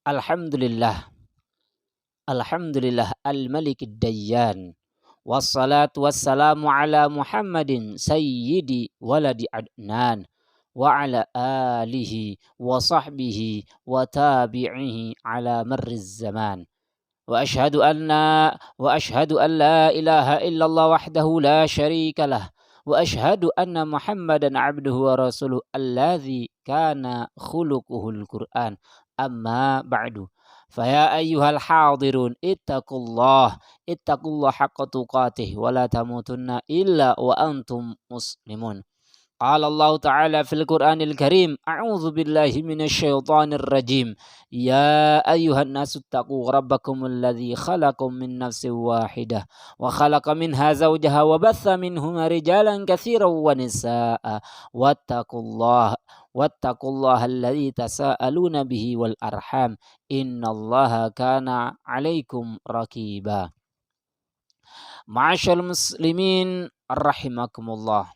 Alhamdulillah, Alhamdulillah al-Malik ad-Dayyan. Wassalatu wassalamu ala Muhammadin sayyidi waladi Adnan wa ala alihi wa sahbihi wa tabi'ihi ala marriz zaman. وأشهد أن لا إله إلا الله وحده لا شريك له وأشهد أن محمدا عبده ورسوله الذي كان خلقه القرآن أما بعد فيا أيها الحاضرون اتقوا الله حق تقاته ولا تموتن إلا وأنتم مسلمون. قال الله تعالى في القرآن الكريم أعوذ بالله من الشيطان الرجيم يا أيها الناس اتقوا ربكم الذي خلقكم من نفس واحدة وخلق منها زوجها وبث منهما رجالا كثيرا ونساء واتقوا الله الذي تساءلون به والأرحام إن الله كان عليكم رقيبا. Ma'asyiral muslimin rahimakumullah.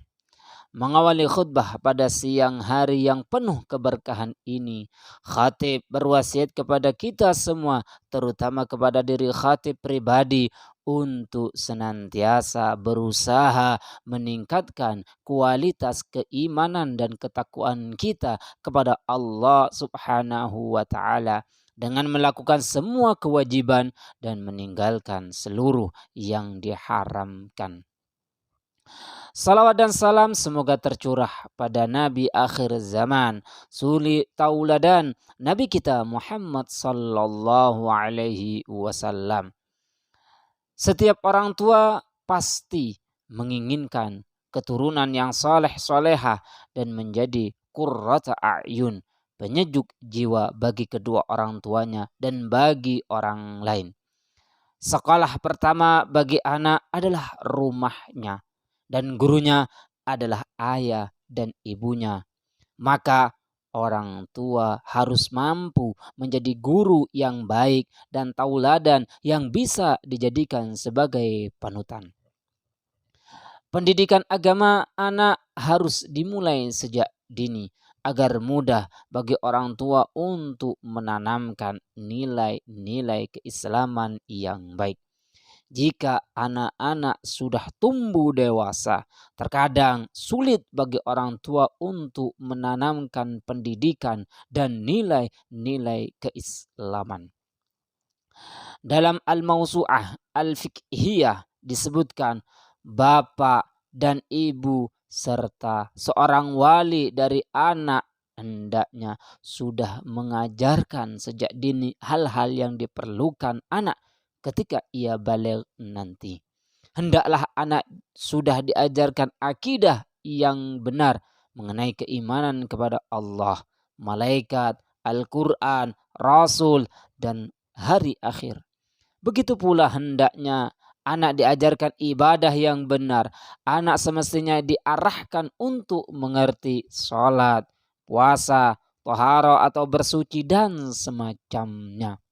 Mengawali khutbah pada siang hari yang penuh keberkahan ini, khatib berwasiat kepada kita semua, terutama kepada diri khatib pribadi, untuk senantiasa berusaha meningkatkan kualitas keimanan dan ketakwaan kita kepada Allah Subhanahu wa Ta'ala dengan melakukan semua kewajiban dan meninggalkan seluruh yang diharamkan. Salawat dan salam semoga tercurah pada Nabi akhir zaman, suri tauladan Nabi kita Muhammad sallallahu alaihi wasallam. Setiap orang tua pasti menginginkan keturunan yang saleh salehah dan menjadi qurrata a'yun, penyejuk jiwa bagi kedua orang tuanya dan bagi orang lain. Sekolah pertama bagi anak adalah rumahnya, dan gurunya adalah ayah dan ibunya. Maka orang tua harus mampu menjadi guru yang baik dan tauladan yang bisa dijadikan sebagai panutan. Pendidikan agama anak harus dimulai sejak dini agar mudah bagi orang tua untuk menanamkan nilai-nilai keislaman yang baik. Jika anak-anak sudah tumbuh dewasa, terkadang sulit bagi orang tua untuk menanamkan pendidikan dan nilai-nilai keislaman. Dalam Al-Mawsu'ah Al-Fiqhiyah disebutkan bapak dan ibu serta seorang wali dari anak hendaknya sudah mengajarkan sejak dini hal-hal yang diperlukan anak ketika ia balik nanti. Hendaklah anak sudah diajarkan akidah yang benar mengenai keimanan kepada Allah, malaikat, Al-Quran, Rasul, dan hari akhir. Begitu pula hendaknya anak diajarkan ibadah yang benar. Anak semestinya diarahkan untuk mengerti sholat, puasa, tohara atau bersuci dan semacamnya.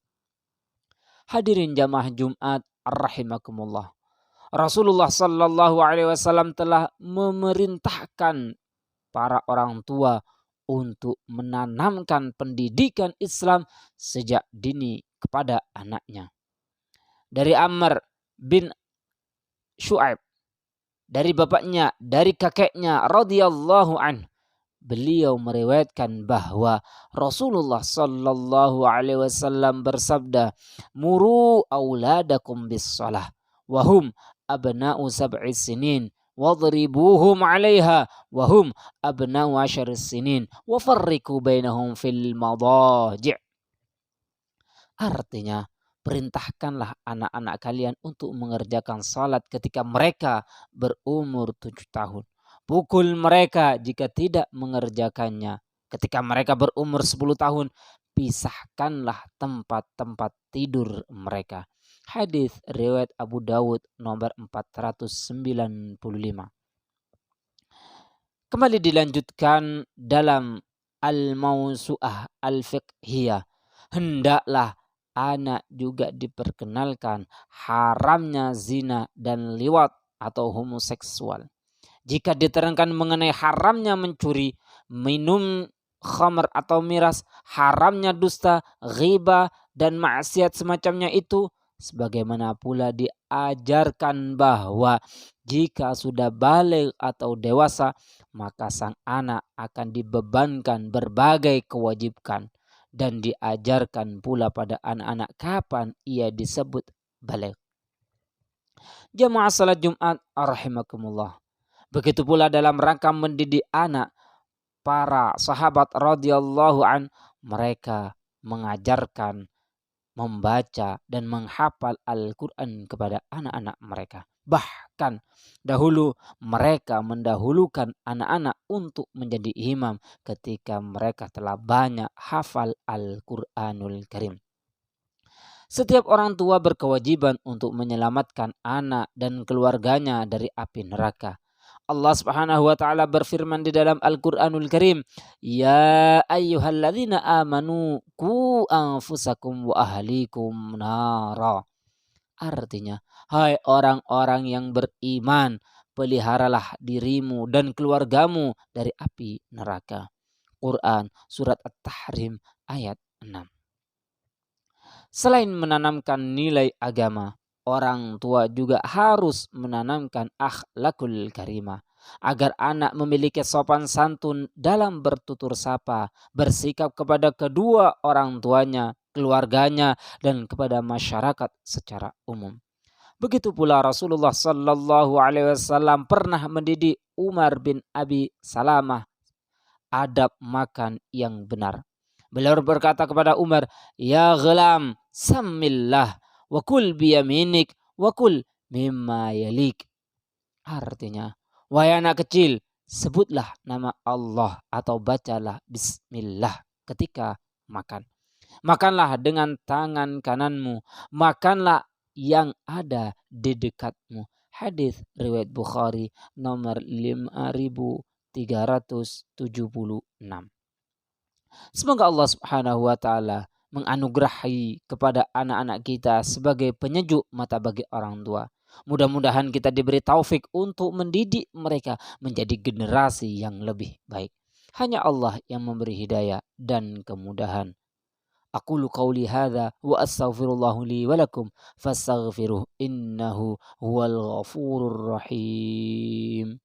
Hadirin jamaah Jumat rahimakumullah. Rasulullah sallallahu alaihi wasallam telah memerintahkan para orang tua untuk menanamkan pendidikan Islam sejak dini kepada anaknya. Dari Amr bin Shu'aib, dari bapaknya, dari kakeknya radhiyallahu anhu, beliau meriwayatkan bahwa Rasulullah sallallahu alaihi wasallam bersabda, "Muru auladakum bis-shalah wa hum abna'u sab'i sinin wadribuhum 'alaiha wa hum abna'u 'ashri sinin wa farriqu bainahum fil madaji'." Artinya, perintahkanlah anak-anak kalian untuk mengerjakan salat ketika mereka berumur 7 tahun. Pukul mereka jika tidak mengerjakannya. Ketika mereka berumur 10 tahun, pisahkanlah tempat-tempat tidur mereka. Hadis riwayat Abu Dawud nomor 495. Kembali dilanjutkan dalam Al-Mawsu'ah Al-Fiqhiyah. Hendaklah anak juga diperkenalkan haramnya zina dan liwat atau homoseksual. Jika diterangkan mengenai haramnya mencuri, minum khamr atau miras, haramnya dusta, ghibah, dan maksiat semacamnya itu. Sebagaimana pula diajarkan bahwa jika sudah balik atau dewasa, maka sang anak akan dibebankan berbagai kewajiban. Dan diajarkan pula pada anak-anak kapan ia disebut balik. Jamaah salat Jumat rahimakumullah. Begitu pula dalam rangka mendidik anak, para sahabat radhiyallahu an, mereka mengajarkan membaca dan menghafal Al-Quran kepada anak-anak mereka. Bahkan dahulu mereka mendahulukan anak-anak untuk menjadi imam ketika mereka telah banyak hafal Al-Quranul Karim. Setiap orang tua berkewajiban untuk menyelamatkan anak dan keluarganya dari api neraka. Allah Subhanahu wa taala berfirman di dalam Al-Qur'anul Karim, "Ya ayyuhalladzina amanu qu anfusakum wa ahlikum nara." Artinya, hai orang-orang yang beriman, peliharalah dirimu dan keluargamu dari api neraka. Quran surat At-Tahrim ayat 6. Selain menanamkan nilai agama, orang tua juga harus menanamkan akhlakul karimah agar anak memiliki sopan santun dalam bertutur sapa, bersikap kepada kedua orang tuanya, keluarganya, dan kepada masyarakat secara umum. Begitu pula Rasulullah Sallallahu Alaihi Wasallam pernah mendidik Umar bin Abi Salamah adab makan yang benar. Beliau berkata kepada Umar, "Ya ghulam, samillah wa kul biyaminik wa kul mimma yalik." Artinya, wahai anak kecil, sebutlah nama Allah atau bacalah bismillah ketika makan. Makanlah dengan tangan kananmu, makanlah yang ada di dekatmu. Hadis riwayat Bukhari nomor 5376. Semoga Allah Subhanahu wa taala menganugerahi kepada anak-anak kita sebagai penyejuk mata bagi orang tua. Mudah-mudahan kita diberi taufik untuk mendidik mereka menjadi generasi yang lebih baik. Hanya Allah yang memberi hidayah dan kemudahan. Aqulu qawli hadza wa astaghfirullahu li wa lakum fastaghfiruh innahu huwal ghafurur rahim.